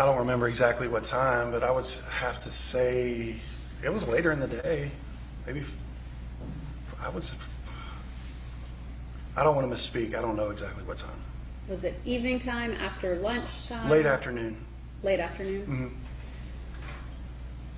I don't remember exactly what time, but I would have to say it was later in the day. Maybe I would say, I don't want to misspeak. I don't know exactly what time. Was it evening time, after lunchtime? Late afternoon. Late afternoon? Mm-hmm.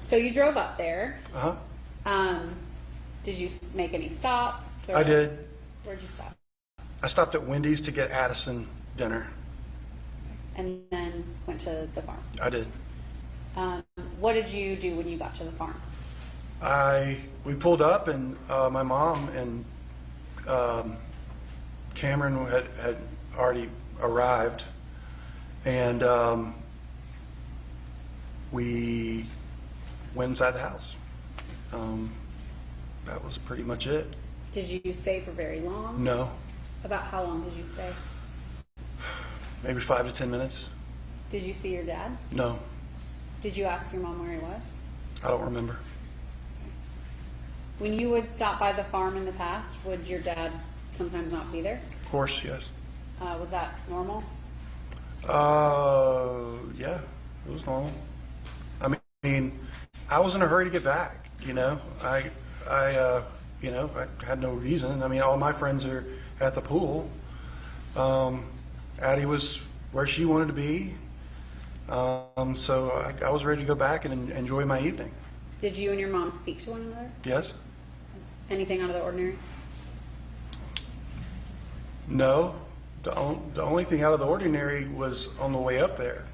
So you drove up there. Uh-huh. Did you make any stops? Or I did. Where'd you stop? I stopped at Wendy's to get Addison dinner. And then went to the farm. I did. What did you do when you got to the farm? We pulled up, and my mom and Cameron had already arrived, and we went inside the house. That was pretty much it. Did you stay for very long? No. About how long did you stay? Maybe 5 to 10 minutes. Did you see your dad? No. Did you ask your mom where he was? I don't remember. When you would stop by the farm in the past, would your dad sometimes not be there? Of course, yes. Was that normal? Yeah, it was normal. I mean, I was in a hurry to get back. I had no reason. I mean, all my friends are at the pool. Addie was where she wanted to be. So I was ready to go back and enjoy my evening. Did you and your mom speak to one another? Yes. Anything out of the ordinary? No. The only thing out of the ordinary was on the way up there,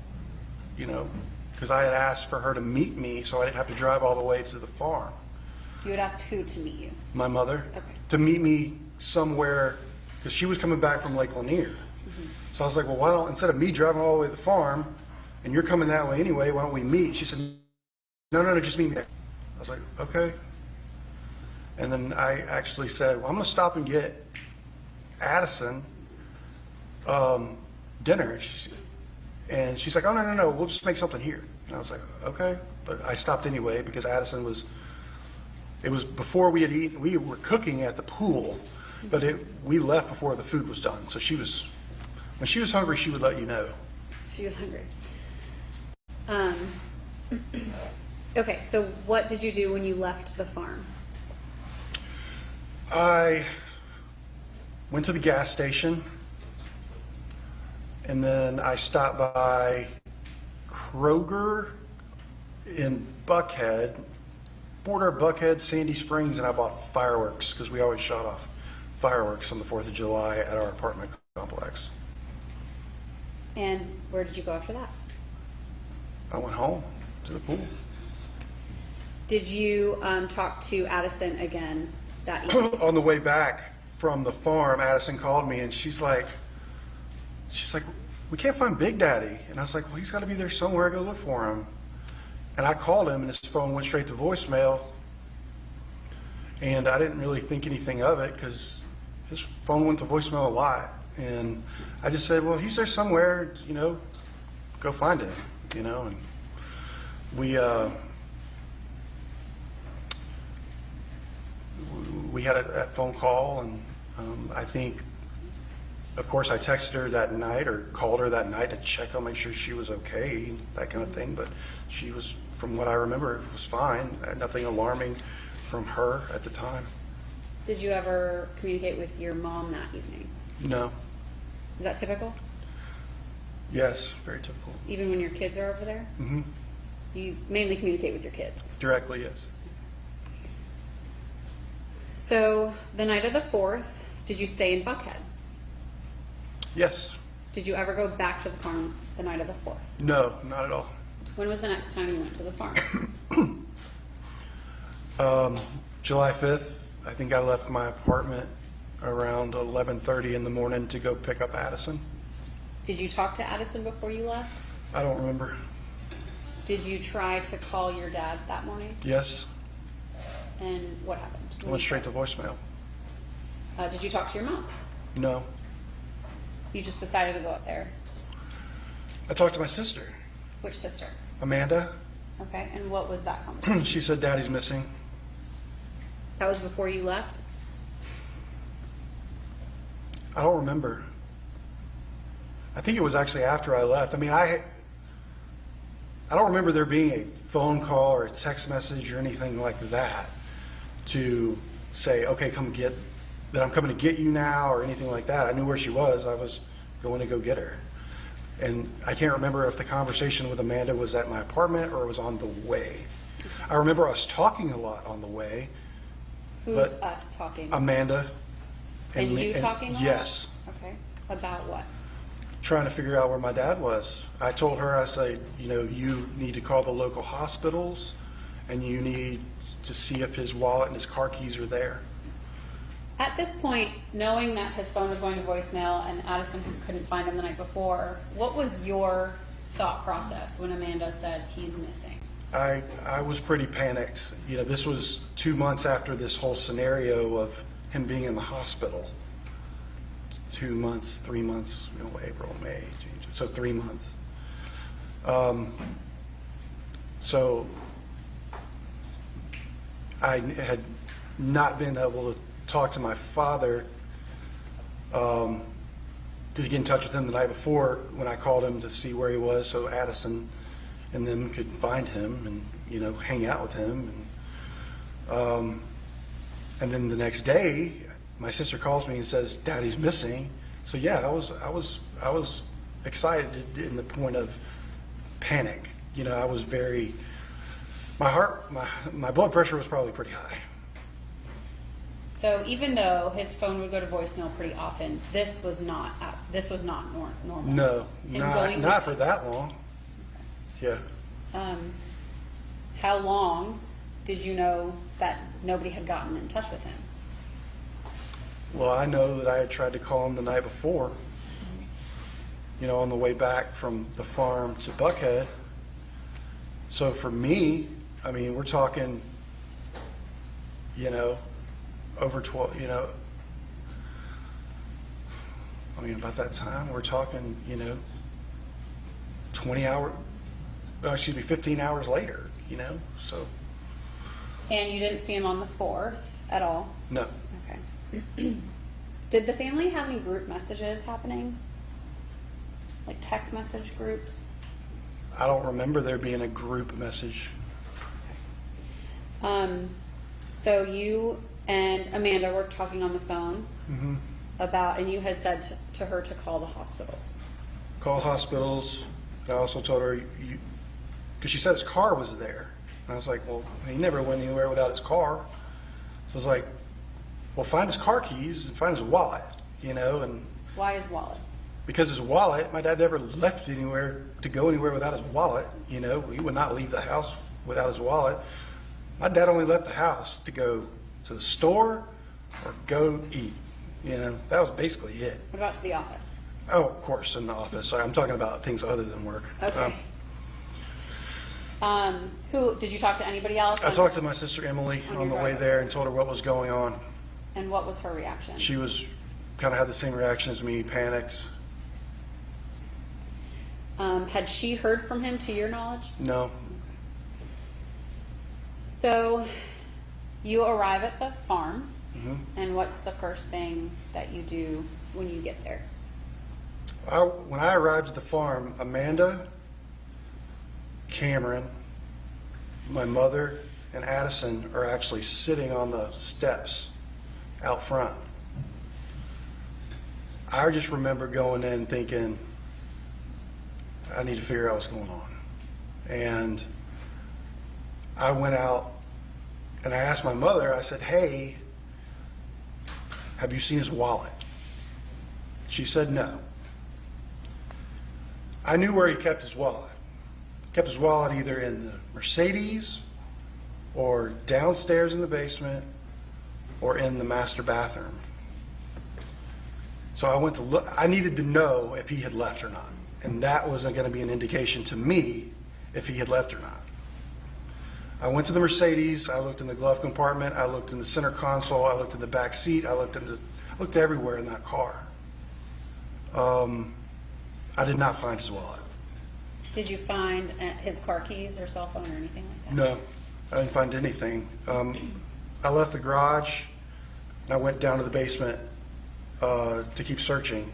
because I had asked for her to meet me so I didn't have to drive all the way to the farm. You had asked who to meet you? My mother. Okay. To meet me somewhere, because she was coming back from Lake Lanier. Mm-hmm. So I was like, well, why don't, instead of me driving all the way to the farm, and you're coming that way anyway, why don't we meet? She said, no, just meet me there. I was like, okay. And then I actually said, well, I'm going to stop and get Addison dinner. And she's like, oh, no, we'll just make something here. And I was like, okay. But I stopped anyway because Addison it was before we had eaten. We were cooking at the pool, but we left before the food was done. So when she was hungry, she would let you know. She was hungry. Okay, so what did you do when you left the farm? I went to the gas station, and then I stopped by Kroger in Buckhead, border of Buckhead, Sandy Springs, and I bought fireworks because we always shot off fireworks on the 4th of July at our apartment complex. And where did you go after that? I went home to the pool. Did you talk to Addison again that evening? On the way back from the farm, Addison called me, and she's like, we can't find Big Daddy. And I was like, well, he's got to be there somewhere. Go look for him. And I called him, and his phone went straight to voicemail. And I didn't really think anything of it because his phone went to voicemail a lot. And I just said, well, he's there somewhere, go find him, And we had a phone call, and I think, of course, I texted her that night or called her that night to check on, make sure she was okay, that kind of thing. But she was, from what I remember, was fine. Nothing alarming from her at the time. Did you ever communicate with your mom that evening? No. Is that typical? Yes, very typical. Even when your kids are over there? Mm-hmm. You mainly communicate with your kids? Directly, yes. So the night of the 4th, did you stay in Buckhead? Yes. Did you ever go back to the farm the night of the 4th? No, not at all. When was the next time you went to the farm? July 5th. I think I left my apartment around 11:30 in the morning to go pick up Addison. Did you talk to Addison before you left? I don't remember. Did you try to call your dad that morning? Yes. And what happened? I went straight to voicemail. Did you talk to your mom? No. You just decided to go up there? I talked to my sister. Which sister? Amanda. Okay, and what was that conversation? She said Daddy's missing. That was before you left? I don't remember. I think it was actually after I left. I mean, I don't remember there being a phone call or a text message or anything like that to say, okay, that I'm coming to get you now or anything like that. I knew where she was. I was going to go get her. And I can't remember if the conversation with Amanda was at my apartment or it was on the way. I remember us talking a lot on the way. Who's But us talking? Amanda. And me- you talking a lot? Yes. Okay. About what? Trying to figure out where my dad was. I told her, I said, you need to call the local hospitals and you need to see if his wallet and his car keys are there. At this point, knowing that his phone was going to voicemail and Addison couldn't find him the night before, what was your thought process when Amanda said he's missing? I was pretty panicked. This was 2 months after this whole scenario of him being in the hospital. 2 months, 3 months, April, May, June, so 3 months. So I had not been able to talk to my father to get in touch with him the night before when I called him to see where he was, so Addison and them could find him and hang out with him. And then the next day, my sister calls me and says, "Daddy's missing." So yeah, I was excited in the point of panic. I was very, my blood pressure was probably pretty high. So even though his phone would go to voicemail pretty often, this was not normal. No, Him going not to- for that long. Yeah. How long did you know that nobody had gotten in touch with him? Well, I know that I had tried to call him the night before, on the way back from the farm to Buckhead. So for me, we're talking, over 12, about that time, we're talking, 15 hours later, so. And you didn't see him on the 4th at all? No. Okay. Did the family have any group messages happening? Like text message groups? I don't remember there being a group message. So you and Amanda were talking on the phone about, and you had said to her to call the hospitals. Call hospitals. I also told her, because she said his car was there. And I was like, well, he never went anywhere without his car. So I was like, well, find his car keys and find his wallet, and Why his wallet? because his wallet, my dad never left anywhere to go anywhere without his wallet. He would not leave the house without his wallet. My dad only left the house to go to the store or go eat. That was basically it. What about to the office? Oh, of course, in the office. Sorry, I'm talking about things other than work. Okay. Who did you talk to anybody else? I talked to my sister Emily On on your the way drive. there and told her what was going on. And what was her reaction? She was kind of had the same reaction as me, panicked. Had she heard from him, to your knowledge? No. So you arrive at the farm, Mhm. and what's the first thing that you do when you get there? When I arrived at the farm, Amanda, Cameron, my mother, and Addison are actually sitting on the steps out front. I just remember going in thinking, I need to figure out what's going on. And I went out and I asked my mother, I said, "Hey, have you seen his wallet?" She said no. I knew where he kept his wallet. He kept his wallet either in the Mercedes or downstairs in the basement or in the master bathroom. So I went to look. I needed to know if he had left or not. And that wasn't going to be an indication to me if he had left or not. I went to the Mercedes. I looked in the glove compartment. I looked in the center console. I looked in the back seat. I looked everywhere in that car. I did not find his wallet. Did you find his car keys or cell phone or anything like that? No, I didn't find anything. I left the garage and I went down to the basement to keep searching.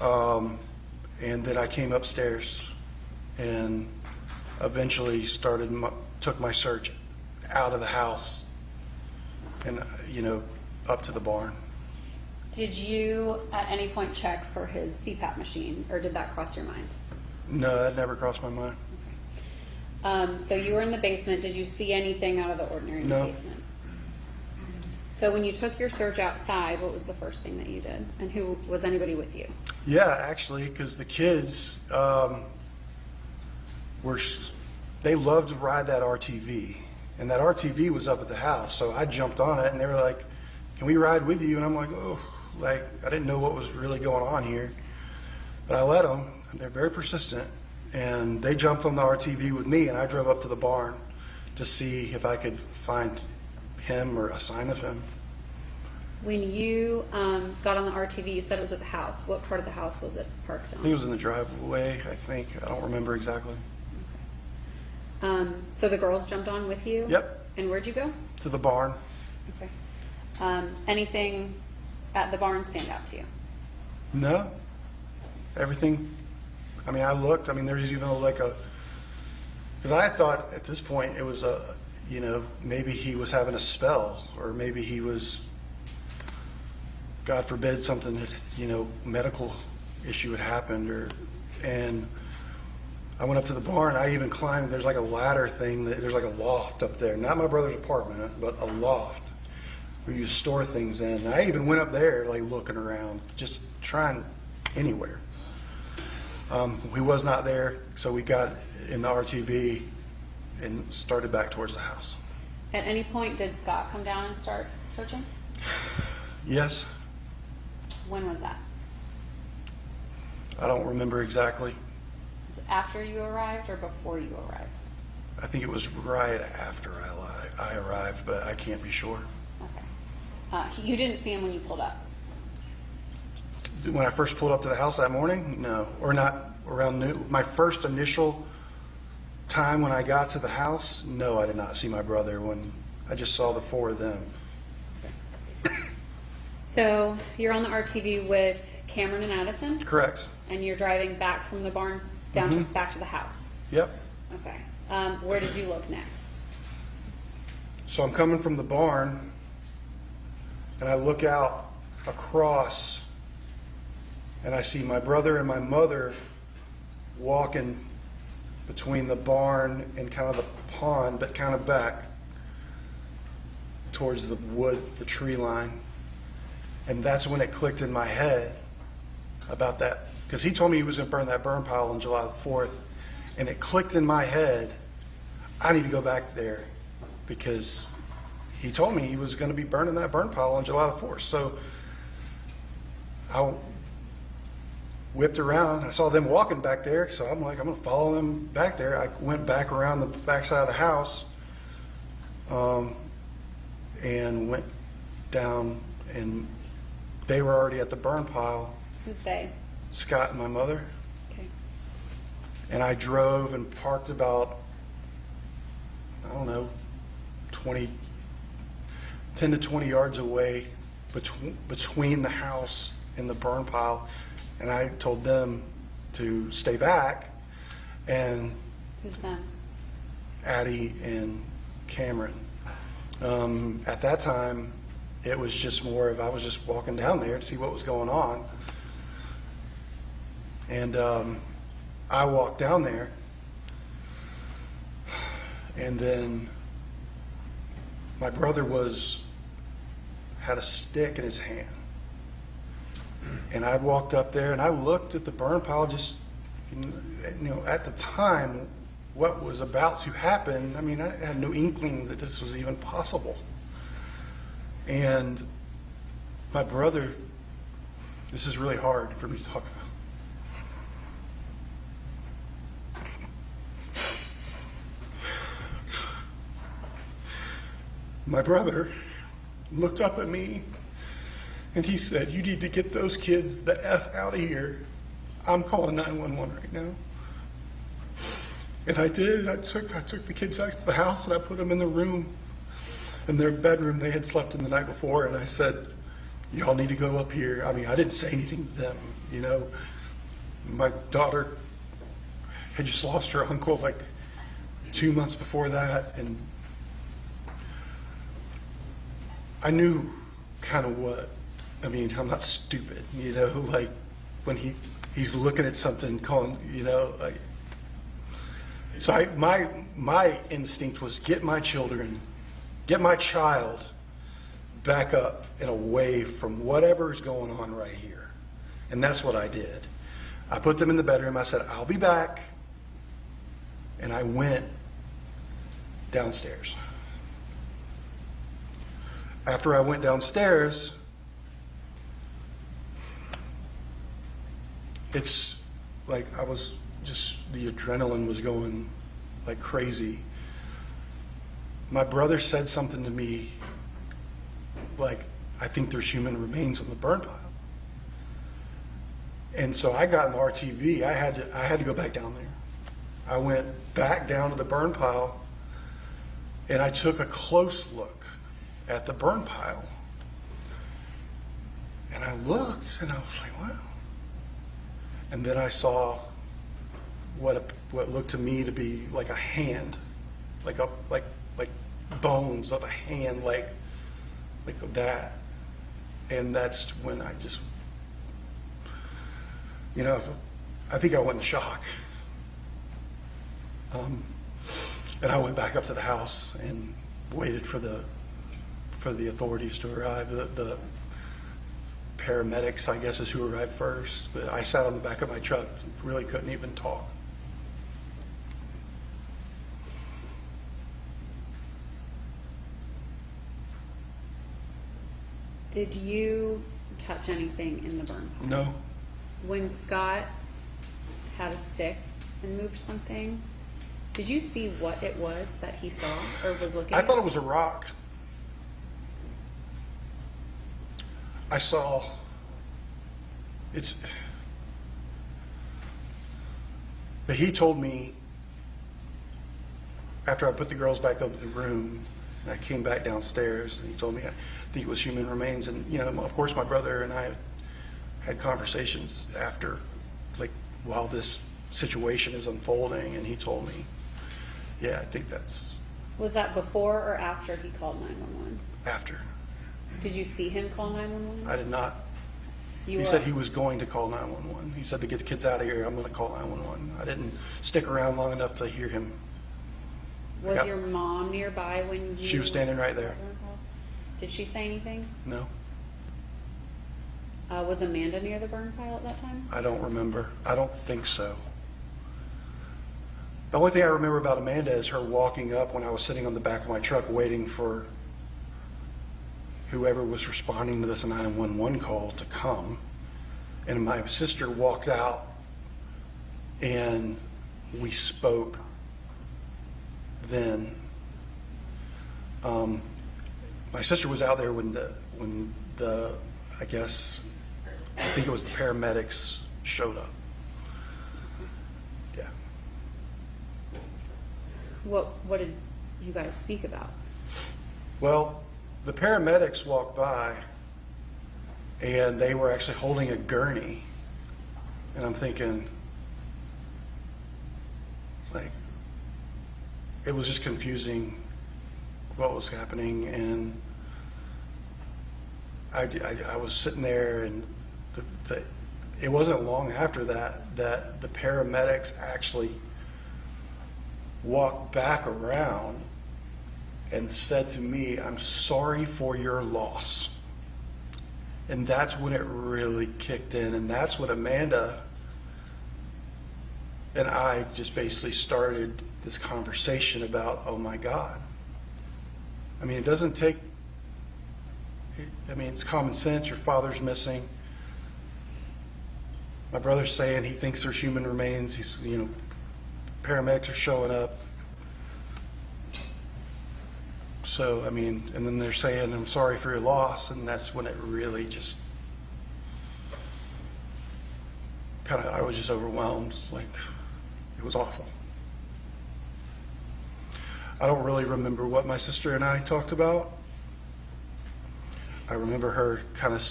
And then I came upstairs and eventually took my search out of the house and, up to the barn. Did you at any point check for his CPAP machine, or did that cross your mind? No, that never crossed my mind. So you were in the basement. Did you see anything out of the ordinary in the No. basement? So when you took your search outside, what was the first thing that you did? And was anybody with you? Yeah, actually, because the kids they loved to ride that RTV, and that RTV was up at the house. So I jumped on it, and they were like, "Can we ride with you?" And I'm like, "Oh, I didn't know what was really going on here," but I let them. They're very persistent, and they jumped on the RTV with me, and I drove up to the barn to see if I could find him or a sign of him. When you got on the RTV, you said it was at the house. What part of the house was it parked I think it on? was in the driveway, I don't remember exactly. So the girls jumped on with you? Yep. And where'd you go? To the barn. Okay. Anything at the barn stand out to you? No. Everything, I looked, there's even because I thought at this point it was maybe he was having a spell, or maybe he was, God forbid, something that, medical issue had happened, and I went up to the barn. I even climbed, there's like a ladder thing, there's like a loft up there, not my brother's apartment, but a loft where you store things in. And I even went up there, looking around, just trying anywhere. He was not there, so we got in the RTV and started back towards the house. At any point, did Scott come down and start searching? Yes. When was that? I don't remember exactly. Was it after you arrived or before you arrived? I think it was right after I arrived, but I can't be sure. Okay. You didn't see him when you pulled up? When I first pulled up to the house that morning, no, or not around noon. My first initial time when I got to the house, no, I did not see my brother. When I just saw the four of them. So you're on the RTV with Cameron and Addison, Correct. and you're driving back from the barn down back to the house. Yep. Okay. Where did you look next? So I'm coming from the barn, and I look out across, and I see my brother and my mother walking between the barn and kind of the pond, but kind of back towards the wood, the tree line. And that's when it clicked in my head about that, because he told me he was going to burn that burn pile on July the 4th, and it clicked in my head, I need to go back there, because he told me he was going to be burning that burn pile on July the 4th. So I whipped around. I saw them walking back there, so I'm like, I'm going to follow them back there. I went back around the backside of the house and went down, and they were already at the burn pile. Who's they? Scott and my mother. Okay. And I drove and parked about, I don't know, 10 to 20 yards away between the house and the burn pile. And I told them to stay back, and Who's them? Addie and Cameron. At that time, it was just more of, I was just walking down there to see what was going on. And I walked down there, and then my brother had a stick in his hand. And I walked up there and I looked at the burn pile, just, at the time, what was about to happen. I had no inkling that this was even possible. And my brother, this is really hard for me to talk about. My brother looked up at me and he said, "You need to get those kids the F out of here. I'm calling 911 right now." And I did. I took the kids back to the house and I put them in the room, in their bedroom they had slept in the night before. And I said, "Y'all need to go up here." I didn't say anything to them. My daughter had just lost her uncle 2 months before that, and I knew kind of what, I mean, I'm not stupid, you know, like when he's looking at something, calling, you know, like, so my instinct was get my child back up and away from whatever's going on right here. And that's what I did. I put them in the bedroom. I said, I'll be back. And I went downstairs. After I went downstairs, it's like I was just, the adrenaline was going like crazy. My brother said something to me like, I think there's human remains on the burn pile. And so I got an RTV. I had to go back down there. I went back down to the burn pile and I took a close look at the burn pile. And I looked and I was like, wow. And then I saw what looked to me to be like a hand, like bones of a hand, like that. And that's when I just, you know, I think I went in shock. And I went back up to the house and waited for the authorities to arrive. The paramedics, I guess, is who arrived first. But I sat on the back of my truck, really couldn't even talk. Did you touch anything in the burn pile? No. When Scott had a stick and moved something, did you see what it was that he saw or was looking I at? thought it was a rock. I saw, but he told me after I put the girls back up in the room and I came back downstairs and he told me I think it was human remains. And, you know, of course my brother and I had conversations after, like, while this situation is unfolding, and he told me, yeah, I think that's Was that before or after he called 911? after. Did you see him call 911? I did not. You He were- said he was going to call 911. He said to get the kids out of here, I'm going to call 911. I didn't stick around long enough to hear him. Was Yep. your mom nearby when you... She was standing right there. Did she say anything? No, Was Amanda near the burn pile at that time? I don't remember. I don't think so. The only thing I remember about Amanda is her walking up when I was sitting on the back of my truck waiting for whoever was responding to this 911 call to come. And my sister walked out and we spoke then. My sister was out there when the I guess, I think it was the paramedics showed up. Yeah. What did you guys speak about? Well, the paramedics walked by and they were actually holding a gurney. And I'm thinking, like, it was just confusing what was happening. And I was sitting there, and it wasn't long after that the paramedics actually walked back around and said to me, I'm sorry for your loss. And that's when it really kicked in. And that's when Amanda and I just basically started this conversation about, oh my God. I mean, it doesn't take, I mean, it's common sense. Your father's missing. My brother's saying he thinks there's human remains. He's, you know, paramedics are showing up. So, I mean, and then they're saying, I'm sorry for your loss. And that's when it really just kind of, I was just overwhelmed. Like, it was awful. I don't really remember what my sister and I talked about. I remember her kind of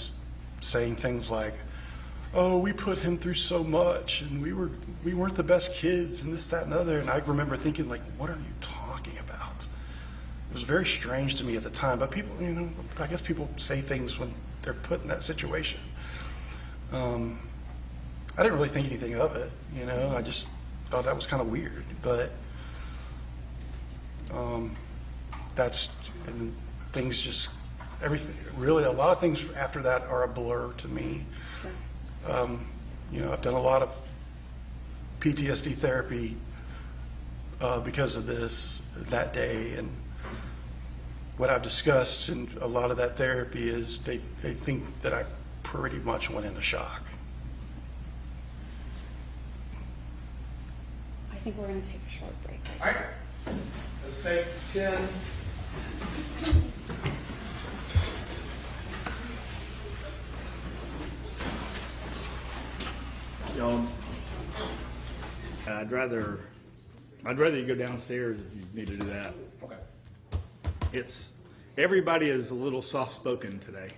saying things like, oh, we put him through so much, and we weren't the best kids, and this, that, and the other. And I remember thinking, like, what are you talking about? It was very strange to me at the time. But people, you know, I guess people say things when they're put in that situation. I didn't really think anything of it, you know. I just thought that was kind of weird. But that's, and things just, everything, really, a lot of things after that are a blur to me. You know, I've done a lot of PTSD therapy because of this, that day, and what I've discussed in a lot of that therapy is they think that I pretty much went into shock. I think we're going to take a short break. All right, let's take 10. Y'all, I'd rather you go downstairs if you need to do that. Okay. It's, everybody is a little soft-spoken today.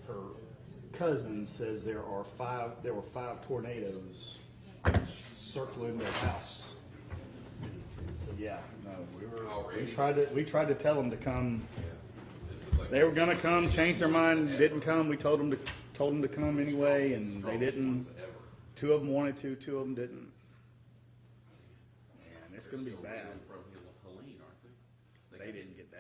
Her cousin says there were five tornadoes circling their house. So yeah, no, we tried to tell them to come. They were gonna come, change their mind, didn't come. We told them to come anyway, and they didn't. 2 of them wanted to, 2 of them didn't. And it's gonna be bad. They didn't get that.